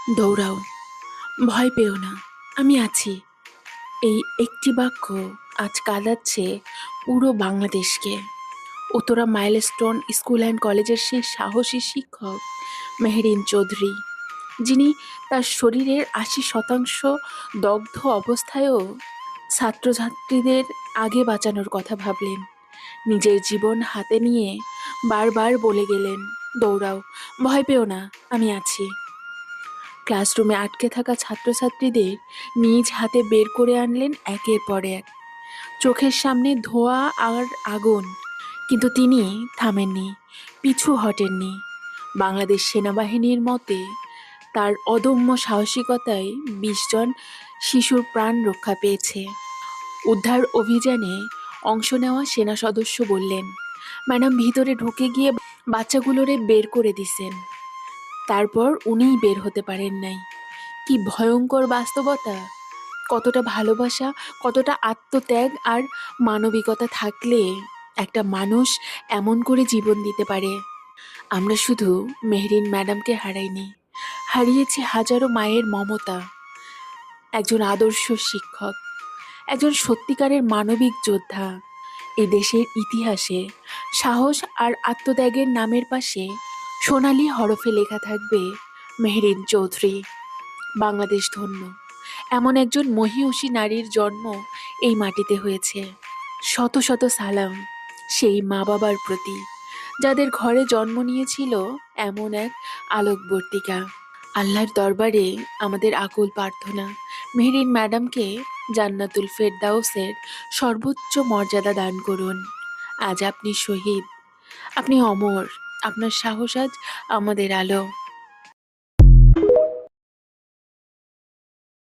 দৌড়াও, ভয় পেও না, আমি আছি। এই একটি বাক্য আজ কাঁদাচ্ছে পুরো বাংলাদেশকে। উত্তরা মাইলস্টোন স্কুল অ্যান্ড কলেজের সেই সাহসী শিক্ষক মেহরিন চৌধুরী, যিনি তার শরীরের ৮০% দগ্ধ অবস্থায়ও ছাত্রছাত্রীদের আগে বাঁচানোর কথা ভাবলেন। নিজের জীবন হাতে নিয়ে বারবার বলে গেলেন, দৌড়াও, ভয় পেও না, আমি আছি। ক্লাসরুমে আটকে থাকা ছাত্রছাত্রীদের নিজ হাতে বের করে আনলেন একের পর এক। চোখের সামনে ধোঁয়া আর আগুন, কিন্তু তিনি থামেননি, পিছু হটেননি। বাংলাদেশ সেনাবাহিনীর মতে তার অদম্য সাহসিকতায় ২০ জন শিশুর প্রাণ রক্ষা পেয়েছে। উদ্ধার অভিযানে অংশ নেওয়া সেনা সদস্য বললেন, ম্যাডাম ভিতরে ঢুকে গিয়ে বাচ্চাগুলোরে বের করে দিছেন। তারপর উনিই বের হতে পারেন নাই। কি ভয়ঙ্কর বাস্তবতা! কতটা ভালোবাসা, কতটা আত্মত্যাগ আর মানবিকতা থাকলে একটা মানুষ এমন করে জীবন দিতে পারে। আমরা শুধু মেহরিন ম্যাডামকে হারাইনি, হারিয়েছি হাজারো মায়ের মমতা, একজন আদর্শ শিক্ষক, একজন সত্যিকারের মানবিক যোদ্ধা। এ দেশের ইতিহাসে সাহস আর আত্মত্যাগের নামের পাশে সোনালি হরফে লেখা থাকবে মেহরিন চৌধুরী। বাংলাদেশ ধন্য, এমন একজন মহিয়সী নারীর জন্ম এই মাটিতে হয়েছে। শত শত সালাম সেই মা বাবার প্রতি, যাদের ঘরে জন্ম নিয়েছিল এমন এক আলোকবর্তিকা। আল্লাহর দরবারে আমাদের আকুল প্রার্থনা, মেহরিন ম্যাডামকে জান্নাতুল ফেরদাউসের সর্বোচ্চ মর্যাদা দান করুন। আজ আপনি শহীদ, আপনি অমর, আপনার সাহস আজ আমাদের আলো।